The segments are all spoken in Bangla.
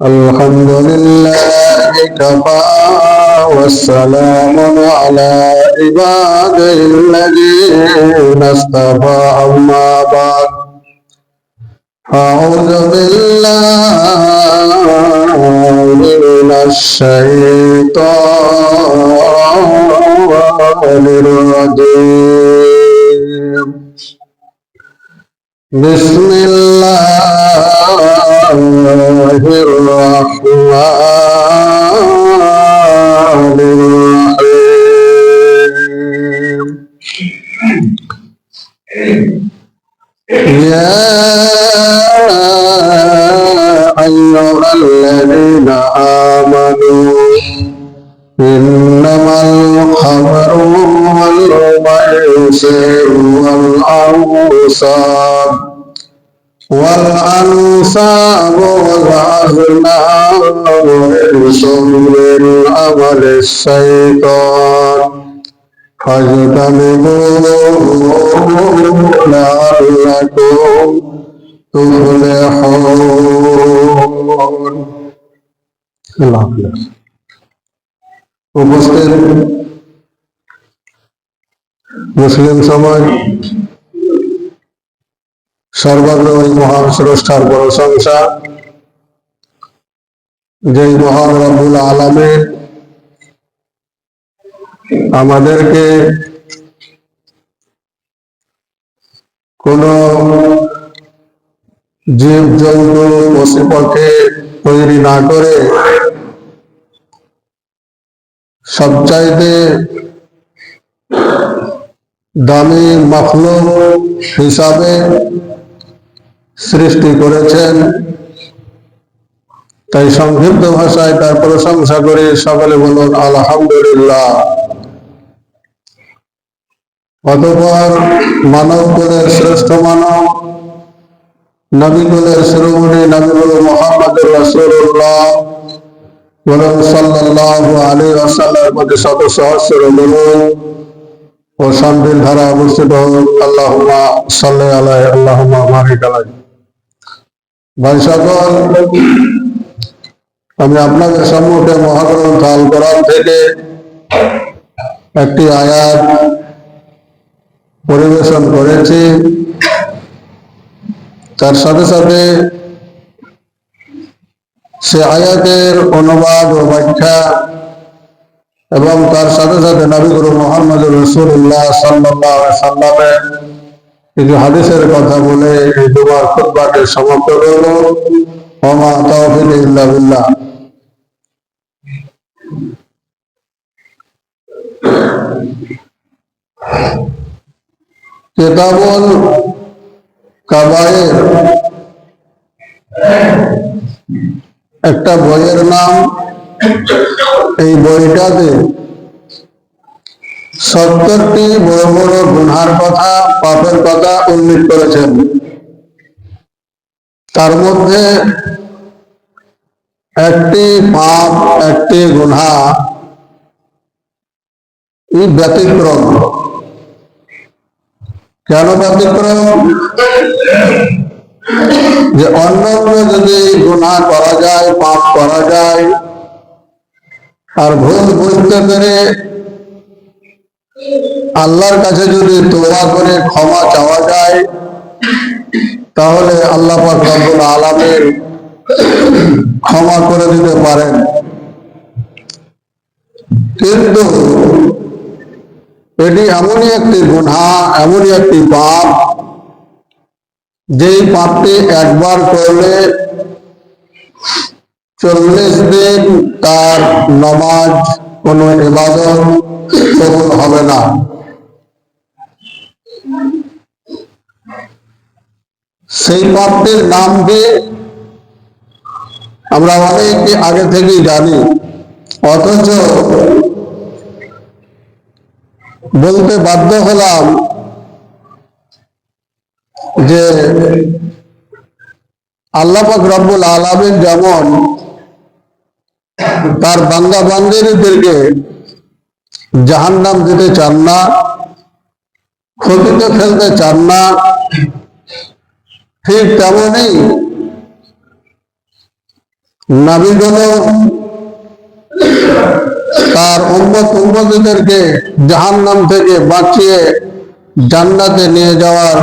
الحمد لله كفى والسلام على عباده الذين اصطفى أما بعد أعوذ بالله من الشيطان الرجيم بسم الله الرحمن الرحيم يا أيها الذين آمنوا إنما الخمر والميسر والأنصاب والأزلام رجس من عمل الشيطان فاجتنبوه لعلكم تفلحون الله حافظ উপস্থিত মুসলিম সমাজ সর্বাগ্র ওই মহান স্রষ্টার প্রশংসা যেই মহান রব্বুল আলামিন আমাদেরকে কোন জীব জন্তু পশু পাখি তৈরি না করে সবচাইতে দামি মাখলুক হিসাবে সৃষ্টি করেছেন। তাই সংক্ষিপ্ত ভাষায় তার প্রশংসা করে সকলে বলুন আলহামদুলিল্লাহ। অতঃপর মানব কুলের শ্রেষ্ঠ মানব নবী কুলের শিরোমণি নবী মুহাম্মদুর রাসূলুল্লাহ বলুন সাল্লাল্লাহু আলাইহি ওয়াসাল্লামের প্রতি শত সহস্র দরুদ ও শান্তির ধারা অবস্থিত হোক। আল্লাহুম্মা সাল্লি আলাইহি আল্লাহুম্মা বারিক আলাইহি। ভাই সকল, আমি আপনাদের সম্মুখে মহাগ্রন্থ আল কোরআন থেকে একটি আয়াত পরিবেশন করেছি। তার সাথে সাথে সে আয়াতের অনুবাদ ও ব্যাখ্যা এবং তার সাথে সাথে নবী মুহাম্মদুর রাসূলুল্লাহ সাল্লাল্লাহু আলাইহি সাল্লামের কিছু হাদিসের কথা বলে এই দুবার খুতবাকে সমাপ্ত করব। ওয়া মা তাওফীক ইল্লা বিল্লাহ। কিতাবুল কাবায়ের একটা বইয়ের নাম। এই বইটাতে 70টি বড় বড় গুনার কথা, পাপের কথা উল্লেখ করেছেন। তার মধ্যে একটি পাপ, একটি গুনাহ ব্যতিক্রম। কেন ব্যতিক্রম? যে অন্যান্য যদি গুনাহ করা যায়, পাপ করা যায়, আর ভুল বুঝতে পেরে আল্লাহর কাছে যদি তওবা করে ক্ষমা চাওয়া যায়, তাহলে আল্লাহ পাক রব্বুল আলামিন ক্ষমা করে দিতে পারেন। কিন্তু এটি এমনই একটি গুনাহ, এমনই একটি পাপ, যেই পাপটি একবার করলে 40 দিন তার নামাজ, কোন ইবাদত কবুল হবে না। সেই পাপটির নাম কি আমরা অনেক আগে থেকেই জানি, অথচ বলতে বাধ্য হলাম যে আল্লাহ পাক রব্বুল আলামিন যেমন তার বান্দা বান্দীদেরকে জাহান্নাম দিতে চান না, ক্ষতিতে ফেলতে চান না, ঠিক তেমনই নবীগুলো তার উম্মতদেরকে জাহান্নাম থেকে বাঁচিয়ে জান্নাতে নিয়ে যাওয়ার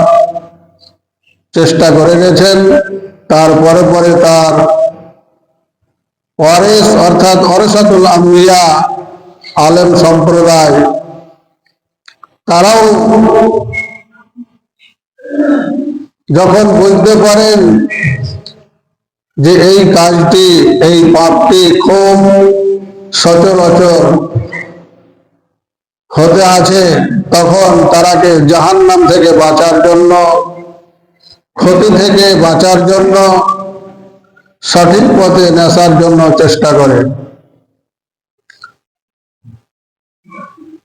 চেষ্টা করে গেছেন। তারপরে পরে তার ওয়ারিস অর্থাৎ ওয়ারাসাতুল আম্বিয়া আলেম সম্প্রদায় তারাও যখন বুঝতে পারেন যে এই কাজটি, এই পাপটি খুব সচরাচর হতে আছে, তখন তারাকে জাহান্নাম থেকে বাঁচার জন্য, ক্ষতি থেকে বাঁচার জন্য, সঠিক পথে নেশার জন্য চেষ্টা করে।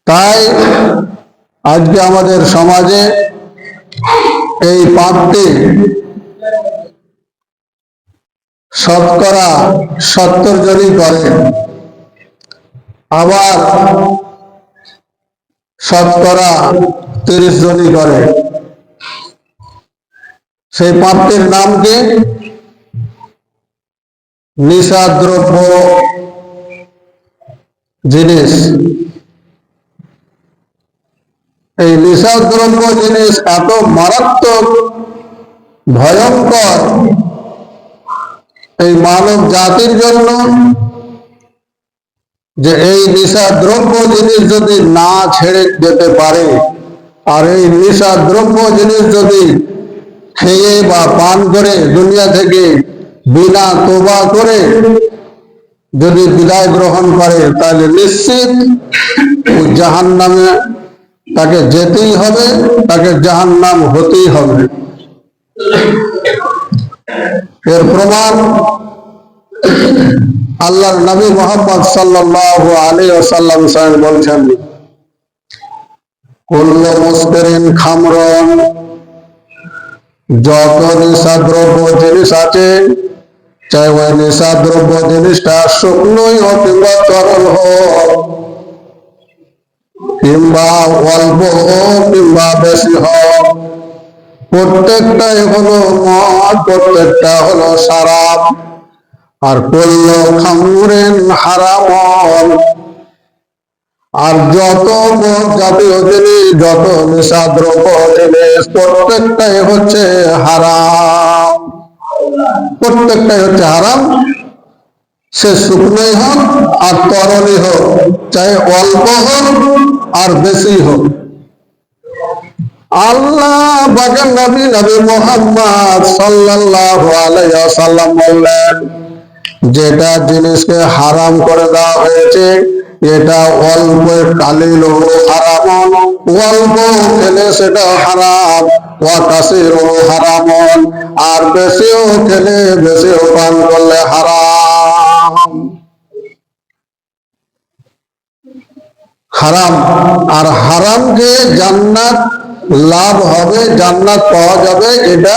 তাই আজকে আমাদের সমাজে এই পাপটি শতকরা 70 জনই করে, আবার শতকরা 30 জনই করে। সেই পাপটির নাম কি? নিশাদ্রব্য জিনিস। এই নিশাদ্রব্য জিনিস এত মারাত্মক, ভয়ঙ্কর এই মানব জাতির জন্য যে এই নিশাদ্রব্য জিনিস যদি না ছেড়ে যেতে পারে, আর এই নিশাদ্রব্য জিনিস যদি খেয়ে বা পান করে দুনিয়া থেকে বিনা তোবা করে যদি বিদায় গ্রহণ করে, তাহলে নিশ্চিত জাহান্নামে তাকে যেতেই হবে, তাকে জাহান্নাম হতেই হবে। এর প্রমাণ আল্লাহর নবী মুহাম্মদ সাল্লাল্লাহু আলাইহি ওয়াসাল্লাম বলছেন, কুল্লু মুসকিরিন খামরুন, যত নেশাদ্রব্য জিনিস আছে, চাই ওই নেশাদ্রব্য জিনিসটা শুকনোই হোক কিংবা তরল হোক, কিংবা অল্প হোক কিংবা বেশি হোক, প্রত্যেকটাই হলো মদ, প্রত্যেকটা হলো শরাব। আর কুল্লু খামরিন হারামুন, আর যত মদ জাতীয় জিনিস, যত নেশাদ্রব্য জিনিস, প্রত্যেকটাই হচ্ছে হারাম, প্রত্যেকটাই হচ্ছে হারাম। সে শুকনোই হোক আর তরলই হোক, চাই অল্প হোক আর বেশি হোক। আল্লাহ পাকের নবী মুহাম্মদ সাল্লাল্লাহু আলাইহি ওয়াসাল্লাম বললেন, যেটা জিনিসকে হারাম করে দেওয়া হয়েছে, এটা অল্প কালিল হারাম, অল্প খেলে সেটা হারাম, ওয়া কাসীরু হারাম, আর বেশিও খেলে, বেশিও পান করলে হারাম। হারাম, আর হারামকে জান্নাত লাভ হবে, জান্নাত পাওয়া যাবে, এটা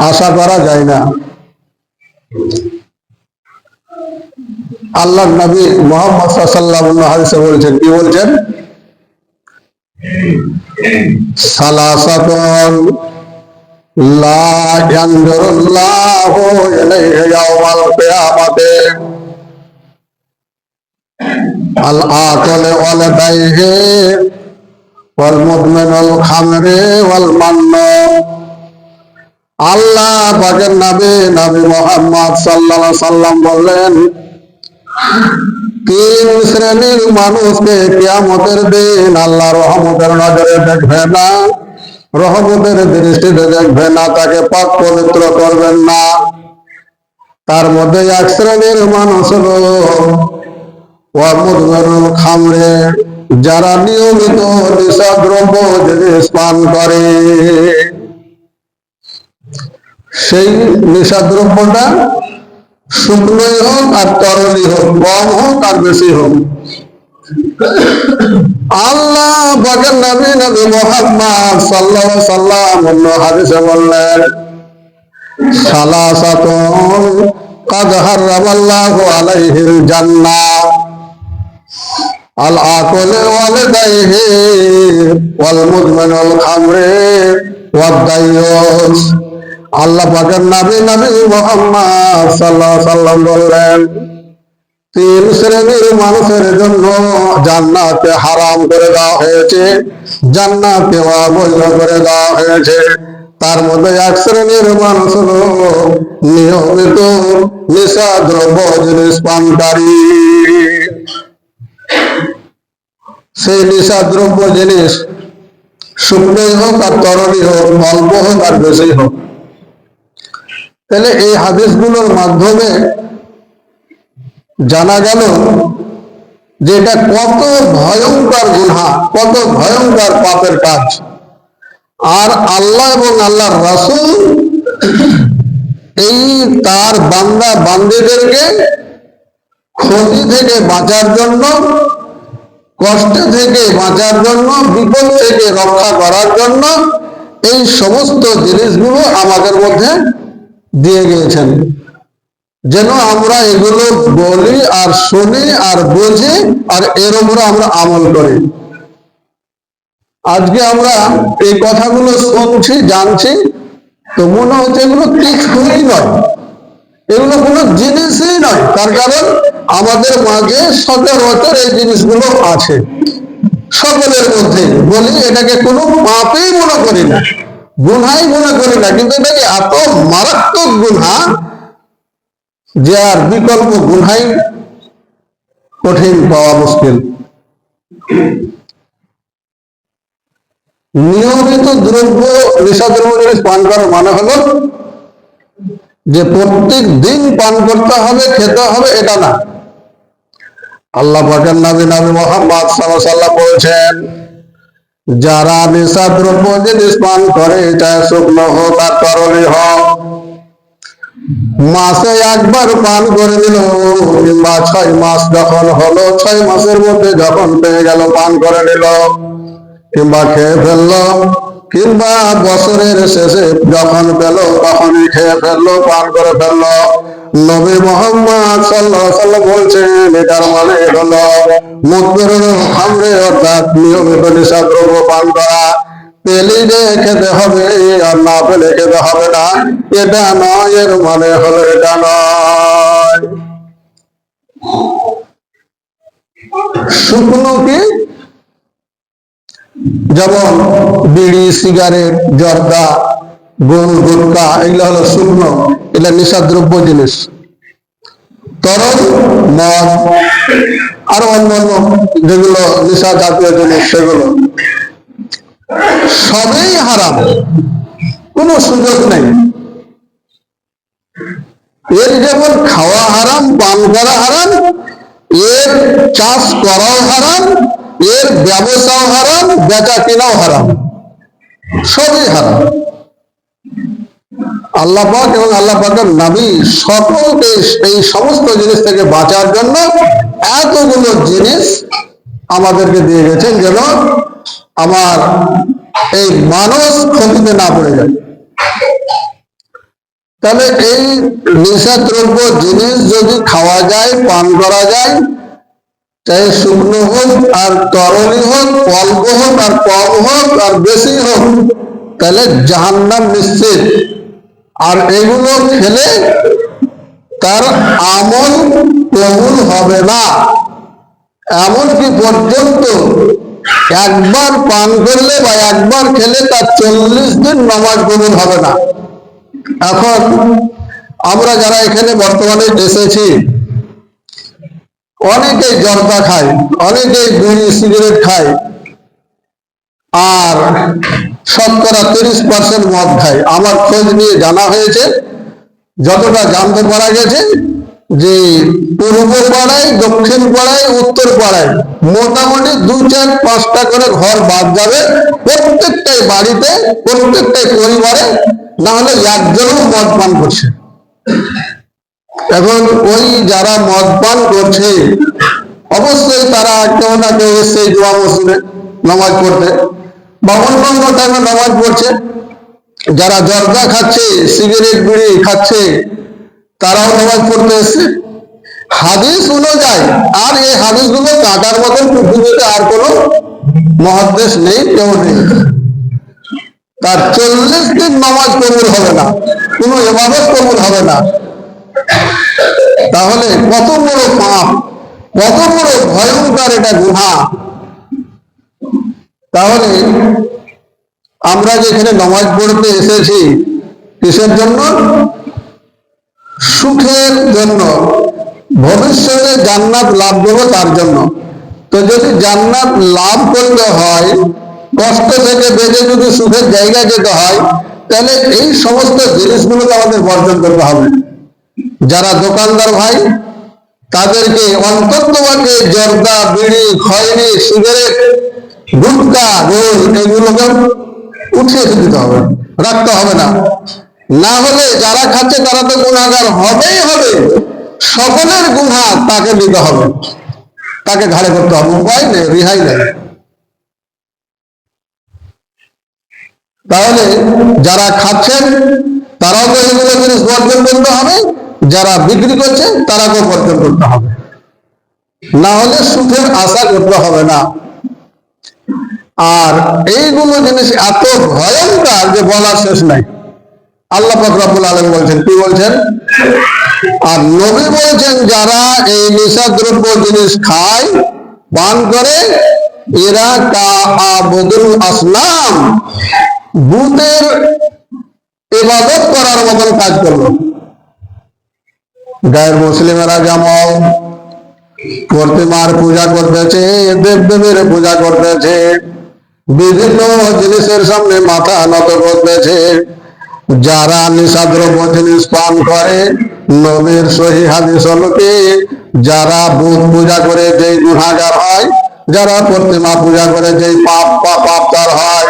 আশা করা যায় না। আল্লাহর নবী মুহাম্মদ সাল্লাল্লাহু আলাইহি হাদিসে বলছেন, কি বলছেন? সালাসাতুন লা ইয়ানজুরুল্লাহু ইলাইহি ইয়াওমাল কিয়ামাতি, আল আকিল ওয়াল বাইহি ওয়াল মুদমিনুল খামরি ওয়াল মান্নু। আল্লাহ পাকের নবী মুহাম্মদ সাল্লাল্লাহু আলাইহি সাল্লাম বললেন, 3 শ্রেণীর মানুষকে কিয়ামতের দিন আল্লাহ রহমতের নজরে দেখবে না, রহমতের দৃষ্টিতে দেখবে না, তাকে পাক পবিত্র করবেন না। তার মধ্যে 1 শ্রেণীর মানুষ হলো ওয়া মুদমিনুল খামরি, যারা নিয়মিত নেশাদ্রব্য জিনিস পান করে। সেই নেশাদ্রব্যটা শুকনোই হোক আর তরলই হোক, কম হোক আর বেশি হোক। আল্লাহ পাকের নবী মুহাম্মদ সাল্লাল্লাহু আলাইহি সাল্লাম অন্য হাদিসে বললেন, সালাসাতুন কাদ হারামাল্লাহু আলাইহিল জান্নাহ, আল আকিল ওয়ালিদাইহি ওয়াল মুদমিনুল খামরি ওয়াদ দায়ুস। আল্লাহ পাকের নবী মুহাম্মদ সাল্লাল্লাহু আলাইহি ওয়াসাল্লাম বললেন, তিন শ্রেণীর মানুষের জন্য জান্নাতে হারাম করে দেওয়া হয়েছে, জান্নাতে অবৈধ করে দেওয়া হয়েছে। তার মধ্যে এক শ্রেণীর মানুষ হলো নিয়মিত নেশা দ্রব্য জিনিস পানকারী। সেই নেশা দ্রব্য জিনিস শুকনোই হোক আর তরলই হোক, অল্প হোক আর বেশি হোক। তাহলে এই হাদিসগুলোর মাধ্যমে জানা গেল যে এটা কত ভয়ঙ্কর গুনাহ, কত ভয়ঙ্কর পাপের কাজ। আর আল্লাহ এবং আল্লাহর রাসূল এই তার বান্দা বান্দীদেরকে ক্ষতি থেকে বাঁচার জন্য, কষ্ট থেকে বাঁচার জন্য, বিপদ থেকে রক্ষা করার জন্য এই সমস্ত জিনিসগুলো আমাদের মধ্যে দিয়ে গিয়েছেন, যেন আমরা এগুলো বলি আর শুনি আর বুঝি আর এর উপরে আমরা আমল করি। আজকে আমরা এই কথাগুলো শুনছি, জানছি, তো মনে হচ্ছে এগুলো কিছুই নয়, এগুলো কোনো জিনিসই নয়। তার কারণ আমাদের মাঝে সচরাচর এই জিনিসগুলো আছে, সকলের মধ্যে। বলি এটাকে কোনো পাপই মনে করি না, গুনাই মনে করি না, কিন্তু এটাকে এত মারাত্মক গুনাহ যে আর বিকল্প গুনাই কঠিন পাওয়া মুশকিল। নিয়মিত দ্রব্য, নেশা দ্রব্য জিনিস পান করার মানে হলো যে প্রত্যেক দিন পান করতে হবে, খেতে হবে, এটা না। আল্লাহ পাকের নবী মুহাম্মদ সাল্লাল্লাহু আলাইহি ওয়াসাল্লাম বলেছেন, যারা নেশা দ্রব্য জিনিস পান করে, চাহে শুকনো হোক আর তরলই হোক, মাসে একবার পান করে দিল কিংবা 6 মাস যখন হলো, 6 মাসের মধ্যে যখন পেয়ে গেল পান করে নিল, কিংবা খেয়ে ফেললো, কিংবা বছরের শেষে যখন পেল তখনই খেয়ে ফেললো, পান করে ফেললো, নবী মুহাম্মদ সাল্লাল্লাহু আলাইহি ওয়াসাল্লাম বলছেন এটার মানে হলো মুদ্দরুল খামরে, অর্থাৎ নিয়মিত নেশা দ্রব্য পান করা। পেলে খেতে হবে আর না পেলে খেতে হবে না, এটা নয়। এর মানে হলো এটা নয়। শুকনো কি, যেমন বিড়ি, সিগারেট, জর্দা, গোল, গুটকা, এগুলো হলো শুকনো, এটা নেশাদ্রব্য জিনিস। তরল মদ আর অন্যান্য যেগুলো নেশা জাতীয় জিনিস, সেগুলো সবই হারাম, কোনো সুযোগ নেই। এর যেমন খাওয়া হারাম, পান করা হারাম, এর চাষ করাও হারাম, এর ব্যবসাও হারাম, বেচা কেনাও হারাম, সবই হারাম। আল্লাহ পাক এবং আল্লাহ পাকের নবী সকলকে এই সমস্ত জিনিস থেকে বাঁচার জন্য এতগুলো জিনিস আমাদেরকে দিয়ে গেছেন, যেন আমার এই মানুষ ক্ষতিতে না পড়ে যায়। তাহলে এই নেশাদ্রব্য জিনিস যদি খাওয়া যায়, পান করা যায়, চাই শুকনো হোক আর তরলই হোক, অল্প হোক আর কম হোক আর বেশি হোক, তাহলে জাহান্নাম নিশ্চিত। আর এগুলো খেলে তার আমল কবুল হবে না, এমনকি পর্যন্ত একবার পান করলে বা একবার খেলে তার 40 দিন নামাজ কবুল হবে না। এখন আমরা যারা এখানে বর্তমানে এসেছি, অনেকেই জর্দা খায়, অনেকেই বিড়ি সিগারেট খায়, আর শতকরা 30% মদ খায়। আমার খোঁজ নিয়ে জানা হয়েছে, যতটা জানতে পারা গেছে, যে পূর্ব পাড়ায়, দক্ষিণ পাড়ায়, উত্তর পাড়ায় মোটামুটি 2, 4, 5টা করে ঘর বাদ যাবে, প্রত্যেকটাই বাড়িতে, প্রত্যেকটাই পরিবারে না হলে একজনও মদ পান করছে। এখন ওই যারা মদ পান করছে, অবশ্যই তারা কেউ না কেউ এসে জুয়া মসজিদে নামাজ পড়তে বা অন্য টাইমে নামাজ পড়ছে। যারা জর্দা খাচ্ছে, সিগারেট, বিড়ি খাচ্ছে, তারাও নামাজ পড়তে এসছে হাদিস অনুযায়ী। আর এই হাদিসগুলো কাটার মতন পৃথিবীতে আর কোনো মহাদেশ নেই, কেউ নেই। তার 40 দিন নামাজ কবুল হবে না, কোনো ইবাদত কবুল হবে না। তাহলে কত বড় পাপ, কত বড় ভয়ঙ্কর এটা গুনাহ। তাহলে আমরা যেখানে নামাজ পড়তে এসেছি কিসের জন্য? সুখের জন্য, ভবিষ্যতে জান্নাত লাভ করবো তার জন্য। তো যদি জান্নাত লাভ করতে হয়, কষ্ট থেকে বেঁচে যদি সুখের জায়গায় যেতে হয়, তাহলে এই সমস্ত জিনিসগুলোকে আমাদের বর্জন করতে হবে। যারা দোকানদার ভাই, তাদেরকে অন্ততপক্ষে জর্দা, বিড়ি, খৈনি, সিগারেট, গুটকা, রোল এগুলোকে উঠিয়ে দিতে হবে, রাখতে হবে না। না হলে যারা খাচ্ছে তারা তো গুনাহগার হবেই হবে, সকলের গুনাহ তাকে দিতে হবে, তাকে ঘাড়ে করতে হবে, উপায় নেই, রিহাই নেই। তাহলে যারা খাচ্ছেন তারাও তো এগুলো জিনিস বর্জন করতে হবে, যারা বিক্রি করছে তারাকেও বর্জন করতে হবে, না হলে সুখের আশা করতে হবে না। আর এইগুলো জিনিস এত ভয়ঙ্কর যে বলার শেষ নাই। আল্লাহ পাক রব্বুল আলামিন বলছেন, কি বলছেন? আর নবী বলছেন, যারা এই নেশাদ্রব্য জিনিস খায়, পান করে, এরা কাআবুদুল আসনাম, বুতের ইবাদত করার মতন কাজ করলো। গায়ের মুসলিমেরা যেমন প্রতিমার পূজা করতেছে, দেবদেবীর পূজা করতেছে, বিভিন্ন জিনিসের সামনে মাথা নত করতেছে, যারা নিশাদ্রব্য জিনিস পান করে, নবীর সহিহ হাদিস অনুযায়ী যারা বুত পূজা করে যেই গুনাহগার হয়, যারা প্রতিমা পূজা করে যেই পাপ তার হয়,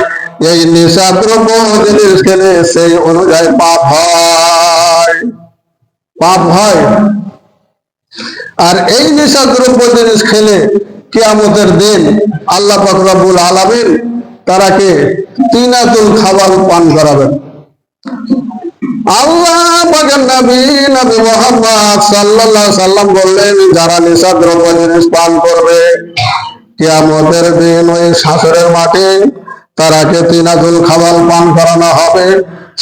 এই নিশাদ্রব্য জিনিস খেলে সেই অনুযায়ী পাপ হয়, পাপ হয়। আর এই নিশাদ্রব্য জিনিস খেলে কিয়ামতের দিন আল্লাহ পাক রব্বুল আলামিন তারাকে তিনাতুল খাবার পান করাবেন। আল্লাহ পাকের নবী মুহাম্মদ সাল্লাল্লাহু আলাইহি সাল্লাম বললেন, যারা নিশাদ্রব্য জিনিস পান করবে, কিয়ামতের দিন ওই হাসরের মাঠে তারাকে তিনাতুল খাবার পান করানো হবে।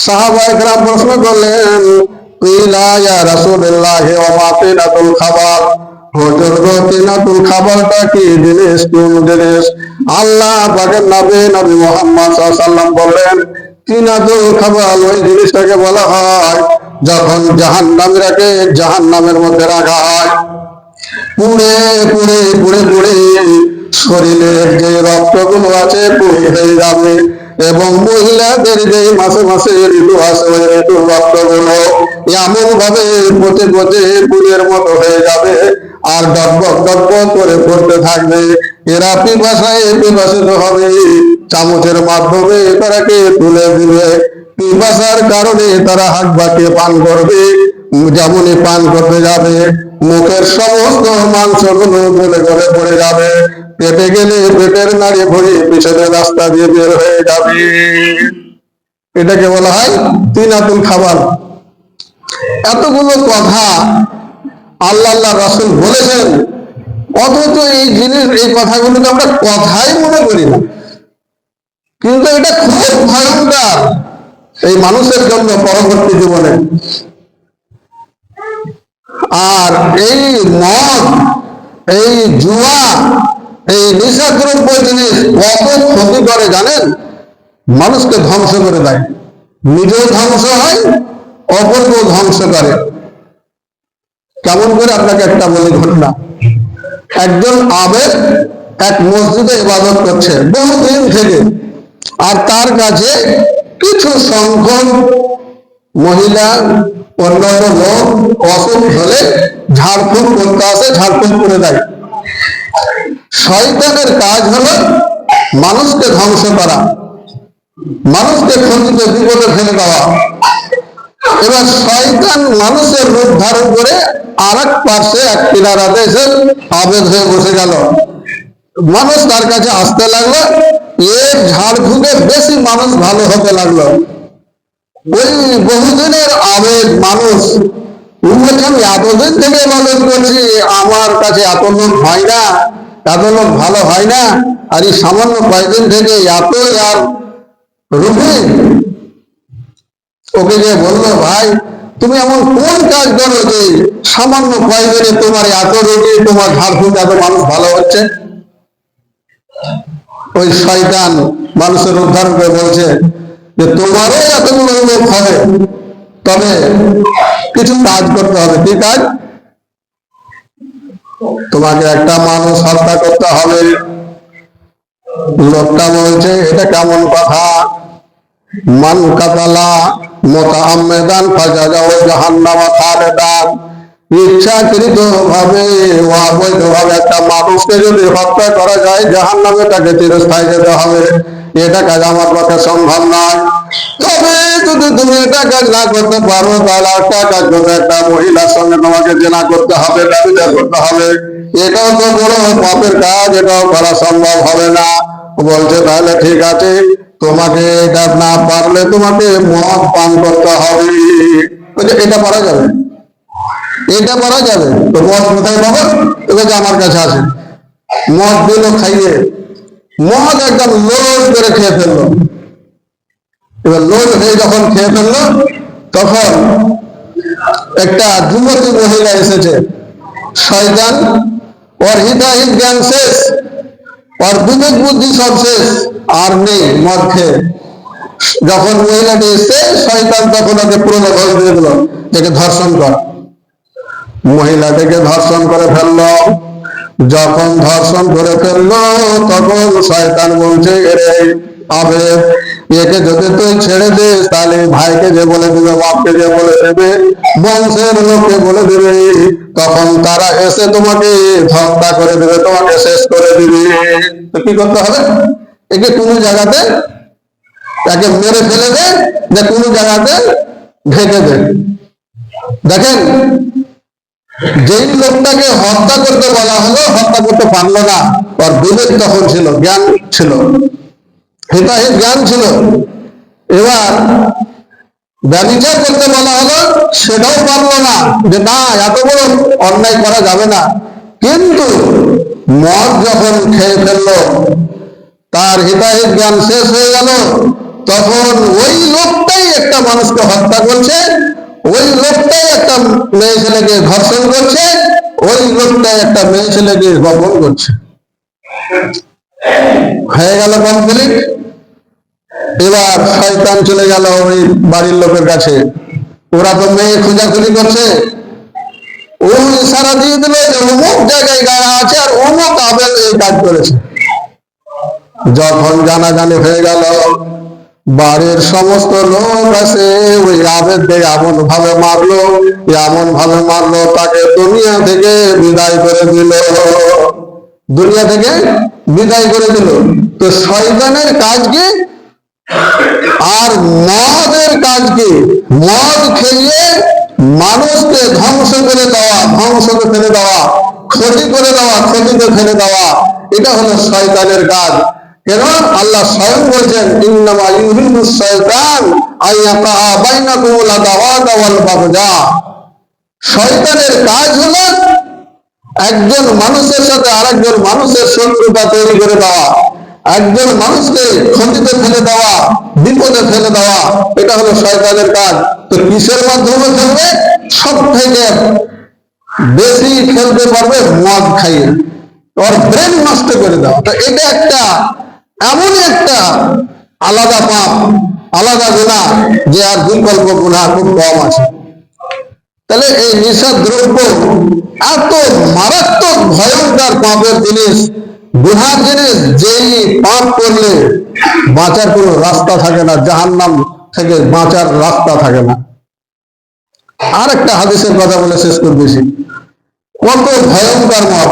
সাহাবায়ে কেরাম প্রশ্ন করলেন, কিলা ইয়া রাসূলুল্লাহ ওয়া মা তিনাতুল খাবার, হুজুর গো তিনাতুল খাবারটা কি জিনিস, কোন জিনিস? আল্লাহ পাকের নবী মুহাম্মদ সাল্লাল্লাহু আলাইহি সাল্লাম বললেন, তিনাতুল খাবার ওই জিনিসটাকে বলা হয় যখন জাহান্নামীরাকে জাহান্নামের মধ্যে রাখা হয়, পুড়ে পুড়ে পুড়ে পুড়ে শরীরের যে রক্তগুলো আছে পুড়ে হয়ে যাবে, এবং মহিলাদের যে মাসে মাসে ঋতু আছে ওই ঋতুর রক্তগুলো এমন ভাবে পচে পচে পুড়ের মতো হয়ে যাবে, আর ডকবক ডকবক করে পড়তে থাকবে। এরা পিপাসিত হবে, চামচের মাধ্যমে তারাকে তুলে দিবে, পিপাসার কারণে তারা হাত বাঁকিয়ে পান করবে। যেমনই পান করতে যাবে, মুখের সমস্ত মাংসগুলো গলে গলে পড়ে যাবে, পেটে গেলে পেটের নাড়ি ভরি পিছনের রাস্তা দিয়ে বের হয়ে যাবে। এটাকে বলা হয় তিনাতুল খাবার। এতগুলো কথা আল্লাহ রাসূল বলেছেন, অথচ এই জিনিস, এই কথাগুলোকে আমরা কথাই মনে করি না, কিন্তু এটা খুব ভয়ঙ্কর এই মানুষের জন্য পরবর্তী জীবনে। আর এই মদ, এই জুয়া, এই নেশাদ্রব্য জিনিস কত ক্ষতি করে জানেন? মানুষকে ধ্বংস করে দেয়, নিজেও ধ্বংস হয়, অপরকেও ধ্বংস করে। কেমন করে আপনাকে একটা বলি ঘটনা। একজন আবেদ এক মসজিদে ইবাদত করছে বহুদিন থেকে, আর তার কাছে কিছু সংখ্যক মহিলা, অন্যান্য লোক অসুখ হলে ঝাড়ফুঁক করতে আসে, ঝাড়ফুঁক করে দেয়। শয়তানের কাজ হলো মানুষকে ধ্বংস করা, মানুষকে ক্ষতিতে বিপদে ফেলে দেওয়া। এবার শয়তান মানুষের রূপ ধারণ করে আর এক পাশে এক কিনারাতে এসে আবেদ হয়ে বসে গেল। মানুষ তার কাছে আসতে লাগলো, এর ঝাড়ফুঁকে বেশি মানুষ ভালো হতে লাগলো। ওই বহুদিনের আবেদ মানুষ বলছেন, এতদিন থেকে ইবাদত করছি, আমার কাছে এত লোক হয় না, এত লোক ভালো হয় না, আর এই সামান্য কয়েকদিন থেকে এত আর রুবি ওকে যে বললো, ভাই তুমি এমন কোন কাজ করো যে সামান্য কয়েকদিনে তোমার এত রোগী, তোমার ঝাড়ফুঁক এত মানুষ ভালো হচ্ছে? ওই শয়তান মানুষের উদ্ধার করে বলছে যে তোমারও এতগুলো রোগ হবে, তবে কিছু কাজ করতে হবে। কি কাজ? তোমাকে একটা মানুষ হত্যা করতে হবে। লোকটা বলছে, এটা কেমন কথা? মান কাতালা মুতাআম্মিদান ফাজাজাহু জাহান্নামা খালিদান। ইচ্ছাকৃত ভাবে অবৈধভাবে একটা মানুষকে যদি হত্যা করা যায়, জাহান্নামে তাকে চিরস্থায়ী যেতে হবে। এটা কাজ আমার পক্ষে সম্ভব নয়। তবে যদি তুমি এটা কাজ না করতে পারো, তাহলে একটা কাজ করতে, একটা মহিলার সঙ্গে তোমাকে জেনা করতে হবে, ব্যভিচার করতে হবে। এটাও তো বড় পাপের কাজ, এটাও করা সম্ভব হবে না। বলছে তাহলে ঠিক আছে, তোমাকে এটা না পারলে তোমাকে মদ পান করতে হবে। এটা পারা যাবে? এটা পারা যাবে? তো মদ কোথায় পাবো? এবার আমার কাছে আছে। মদ দিল খাইয়ে, মদ একদম লোড করে খেয়ে ফেললো। এবার লোড হয়ে যখন খেয়ে ফেললো, তখন একটা যুবতী মহিলা এসেছে। শয়তান ওর হিতাহিত জ্ঞান শেষ, ওর বিবেক বুদ্ধি সব শেষ, আর নেই মদ খেয়ে। যখন মহিলাটি এসছে, শয়তান তখন ওকে প্রলোভন দিয়ে দিল, একে ধর্ষণ কর। মহিলাটিকে ধর্ষণ করে ফেললো। যখন ধর্ষণ করে ফেললো, তখন শয়তান বলছে, এরে আবেদ, একে যদি তুই ছেড়ে দিস, তাহলে ভাইকে যে বলে দিবে, বাপকে যে বলে দেবে, বংশের লোককে বলে দেবে, তখন তারা এসে তোমাকে হত্যা করে দেবে, তোমাকে শেষ করে দিবে। তো কি করতে হবে? একে কোনো জায়গাতে তাকে মেরে ফেলে দে, যে কোনো জায়গাতে ঢেকে দে। দেখেন, যেই লোকটাকে হত্যা করতে বলা হলো, হত্যা করতে পারলো না। ওর বিবেক তখন ছিল, জ্ঞান ছিল, হিতাহিত জ্ঞান ছিল। এবার ব্যভিচার করতে বলা হলো, সেটাও পারলো না, যে না, এত বড় অন্যায় করা যাবে না। কিন্তু মদ যখন খেয়ে ফেললো, তার হিতাহিত জ্ঞান শেষ হয়ে গেল, তখন ওই লোকটাই একটা মানুষকে হত্যা করছে, ওই লোকটাই একটা মেয়ে ছেলেকে ধর্ষণ করছে, ওই লোকটাই একটা মেয়ে ছেলেকে গোপন করছে। হয়ে গেল কমপ্লিট। এবার শয়তান চলে গেল ওই বাড়ির লোকের কাছে। ওরা তো মেয়ে খোঁজাখুঁজি করছে। ও ইশারা দিয়ে দিল যে অমুক জায়গায় গাড়া আছে, আর অমুক আবেদ এই কাজ করেছে। যখন জানাজানি হয়ে গেল, বাড়ির সমস্ত লোক আসে ওই আবেদকে এমন ভাবে মারলো, তাকে দুনিয়া থেকে বিদায় করে দিল। দুনিয়া থেকে বিদায় করে দিল। তো শয়তানের কাজ কি আর মদের কাজ কি? মদ খেয়ে মানুষকে ধ্বংস করে দেওয়া, ধ্বংসকে ফেলে দেওয়া, ক্ষতি করে দেওয়া, ক্ষতিতে ফেলে দেওয়া, এটা হলো শয়তানের কাজ। কেন? আল্লাহ স্বয়ং বলছেন, ইন্নামা ইউহিব্বুশ শায়তান আইয়াকা বাইনাকুমুল আদাওয়াতা ওয়াল বাগদা। শয়তানের কাজ হলো একজন মানুষের সাথে আরেকজন মানুষের শত্রুতা তৈরি করে দেওয়া, একজন মানুষকে ক্ষতিতে ফেলে দেওয়া, বিপদে ফেলে দেওয়া, এটা হলো শয়তানের কাজ। তো কিসের মাধ্যমে ফেলবে? সব থেকে বেশি খেলতে পারবে মদ খাইয়ে, ওর ব্রেন নষ্ট করে দেওয়া। তো এটা একটা এমনই একটা আলাদা পাপ, আলাদা গুনাহ, যে আর বিকল্প গুনাহ খুব কম আছে। তাহলে এই নেশা দ্রব্য এত মারাত্মক ভয়ঙ্কর পাপের জিনিস, গুনার জিনিস, যেই পাপ করলে বাঁচার কোনো রাস্তা থাকে না, জাহান্নাম থেকে বাঁচার রাস্তা থাকে না। আর একটা হাদিসের কথা বলে শেষ করতেছি, কত ভয়ঙ্কর মত।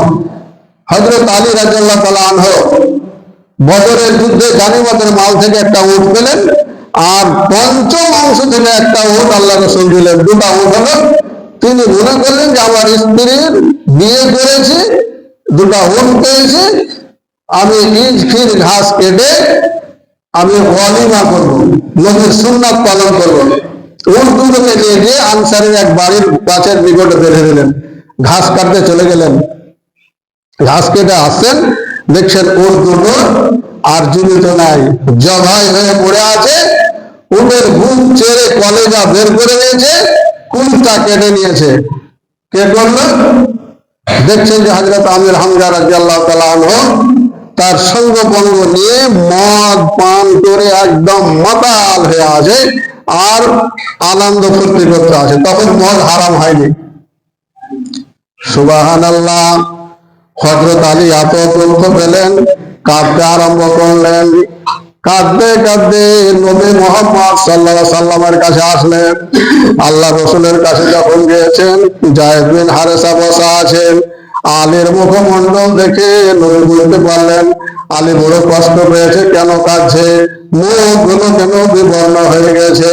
হযরত আলী রাদিয়াল্লাহু তাআলা আনহু বদরের যুদ্ধে গানিমতের মাল থেকে একটা উট পেলেন, আর পঞ্চম অংশ থেকে একটা উট আল্লাহ রাসূল দিলেন। দুটা উট হলো। তিনি মনে করলেন যে আমার স্ত্রীর বিয়ে করেছি, দুটা উট পেয়েছি, আমি ইজ ফির ঘাস কেটে আমি ওয়ালিমা করবো, নবীর সুন্নাত পালন করবো। উট দুটোকে নিয়ে গিয়ে আনসারের এক বাড়ির গাছের নিকটে বেঁধে দিলেন। ঘাস কাটতে চলে গেলেন। ঘাস কেটে আসছেন, দেখছেন উট দুটো আর জীবিত নাই, জবাই হয়ে পড়ে আছে। উটের বুক চেড়ে কলেজা বের করে নিয়েছে, কুলটা কেটে নিয়েছে। কে করলো? দেখছেন যে হযরত আমির হামজা রাদিয়াল্লাহু তাআলা আনহু তার সঙ্গ বঙ্গ নিয়ে মদ পান করে একদম মাতাল হয়ে আছে আর আনন্দ ফুর্তি করতে আছে। তখন মদ হারাম হয়নি। সুবহানাল্লাহ। হযরত আলী এত দুঃখ পেলেন, কাঁদতে আরম্ভ করলেন। কাঁদতে কাঁদতে নবী মুহাম্মদ সাল্লাল্লাহু আলাইহি সাল্লামের কাছে আসলেন। আল্লাহ রসুলের কাছে যখন গিয়েছেন, যায়েদ বিন হারেসা বসা আছেন। আলীর মুখমণ্ডল দেখে নবী বুঝতে পারলেন আলী বড় কষ্ট পেয়েছে। কেন কাঁদছে? মুখগুলো কেন বিবর্ণ হয়ে গেছে?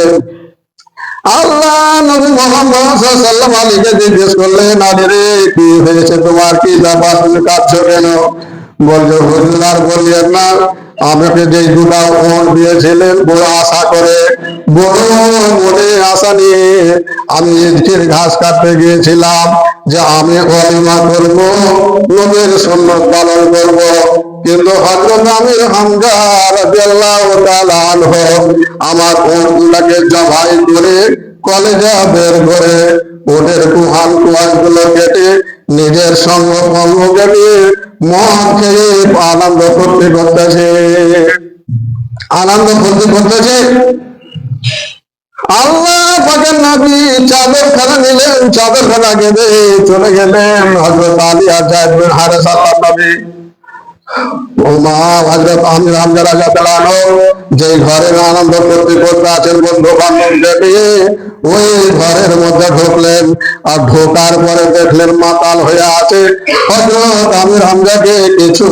আল্লাহ নবী মুহাম্মদ সাল্লাল্লাহু আলাইহি ওয়াসাল্লাম আলীকে জিজ্ঞেস করলেন, আলী রে, কি হয়েছে তোমার? কি ব্যাপার? তুমি কাঁদছো কেন? বলছে, হুজুর আর বলিয়েন না, আমাকে যে দুটা ওট দিয়েছিলেন বড় আশা করে, বড় মনে আশা নিয়ে আমি ইটের ঘাস কাটতে গিয়েছিলাম যে আমি কলিমা করব, নবীর সুন্নাত পালন করব। কিন্তু হযরত আমির হামজা রাদিয়াল্লাহু তাআলা আনহু আমার ওটগুলোকে জবাই করে কলেজা বের করে ওটের কুহান কুয়াশগুলো কেটে নিজের সঙ্গ ভঙ্গ কেটে মদ খেয়ে আনন্দ ফুর্তি করতেছে, আনন্দ ফুর্তি করতেছে। আল্লাহ পাকের নবী চাদরখানা নিলেন, চাদরখানা কেঁদে চলে গেলেন হযরত আলী আর যায়েদ বিন হারেসা নবী। ও মা, হযরত আমির হামজা রাদিয়াল্লাহু আনহু যে ঘরে আনন্দ ফুর্তি করতে আছেন বন্ধু বান্ধবদের নিয়ে, ওই ঘরের মধ্যে ঢুকলেন। আর ঢোকার পরে দেখলেন মাতাল হয়ে আছে। হযরত আমির হামজাকে কিছু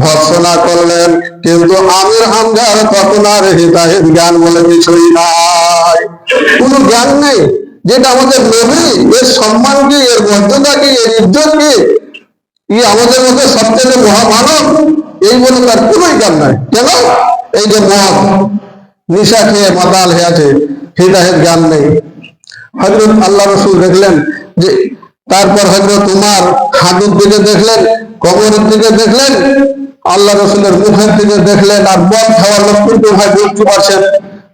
ভর্ৎসনা করলেন, কিন্তু আমির হামজার তখন আর হিতাহিত জ্ঞান বলে কিছুই নাই, কোনো জ্ঞান নেই। যেটা আমাদের নবী, এর সম্মান কি, এর মর্যাদা কি, এর ইজ্জত কি, আমাদের মধ্যে সবচেয়ে মহামানব, এই বলে তার কোন জ্ঞান নাই। কেন? এই যে মদ নিশা খেয়ে মাতাল হয়ে আছে, হিদায়েত জ্ঞান নেই। হযরত আল্লাহ রসুল দেখলেন যে, তারপর হযরত উমর হাঁটুর দিকে দেখলেন, কবরের দিকে দেখলেন, আল্লাহ রসুলের মুখের দিকে দেখলেন। আর মদ খাওয়ার লোক কিন্তু ভাই বুঝতে পারছেন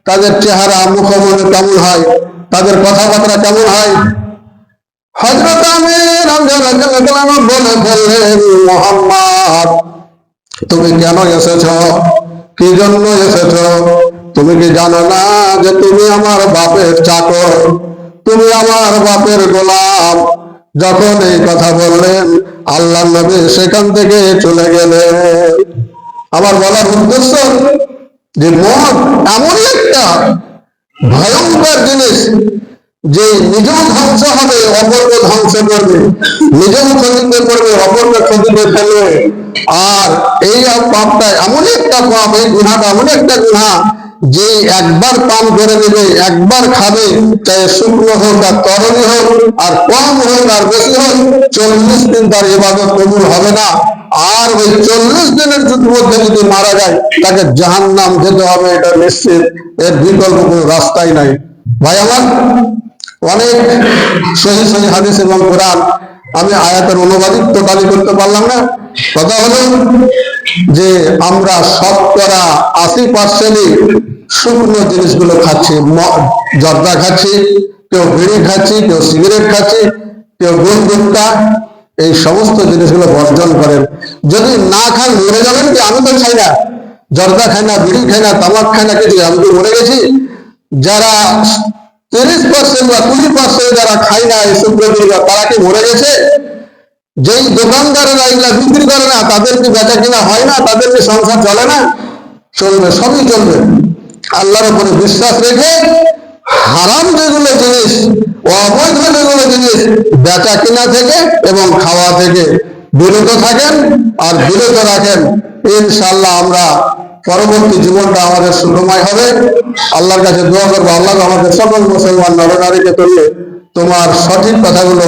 তাদের চেহারা মুখমণ্ডল কেমন হয়, তাদের কথাবার্তা কেমন হয়। হযরত আমির হামজা রাদিয়াল্লাহু আনহু বলে বললেন, মুহাম্মদ, তুমি কেন এসেছো? কি জন্য এসেছো? তুমি কি জানো না যে তুমি আমার বাপের চাকর, তুমি আমার বাপের গোলাম? যখন এই কথা বললেন, আল্লাহ নবী সেখান থেকে চলে গেলেন। আমার বলার উদ্দেশ্য যে মদ এমন একটা ভয়ঙ্কর জিনিস যে নিজেও ধ্বংস হবে, অপরকে ধ্বংস করবে, নিজেও ক্ষতিতে করবে, অপরকে ক্ষতিতে ফেলবে। আর এই পাপটা এমন একটা পাপ, এই গুনাহটা এমন একটা গুনাহ যে একবার পান করে নেবে, একবার খাবে, চাই শুকনো হোক আর তরল হোক, আর কম হোক আর বেশি হোক, 40 দিন তার ইবাদত কবুল হবে না। আর ওই 40 দিনের মধ্যে যদি মারা যায়, তাকে জাহান্নাম যেতে হবে, এটা নিশ্চিত, এর বিকল্প কোনো রাস্তাই নাই। ভাই আমার, অনেক সহিহ সহিহ হাদিস এবং কোরআন আমি আয়াতের অনুবাদিত টোটালি করতে পারলাম না। কথা হলো যে আমরা শতকরা 80% শুকনো জিনিসগুলো খাচ্ছি, জর্দা খাচ্ছি, কেউ বিড়ি খাচ্ছি, কেউ সিগারেট খাচ্ছি, কেউ গোল গুটকা, এই সমস্ত জিনিসগুলো বর্জন করেন। যদি না খান মরে যাবেন কি? আমি তো খাই না, জর্দা খাই না, বিড়ি খাই না, তামাক খাই না, কিছু, আমি তো মরে গেছি। যারা 30% বা 20% যারা খাই না এসব, তারা কি মরে গেছে? যেই দোকানদারেরা এগুলা বিক্রি করে না, তাদের কি বেচা কিনা হয় না? তাদের কি সংসার চলে না? চলবে, সবই চলবে। আল্লাহর উপরে বিশ্বাস রেখে হারাম যেগুলো জিনিস, অবৈধ যেগুলো জিনিস, বেচা কিনা থেকে এবং খাওয়া থেকে বিরত থাকেন আর বিরত রাখেন। ইনশাআল্লাহ আমরা পরবর্তী জীবনটা আমাদের সুখময় হবে। আল্লাহর কাছে দোয়া করবো, আল্লাহ আমাদের সকল মুসলমান নরনারীকে তুলে তোমার সঠিক কথাগুলো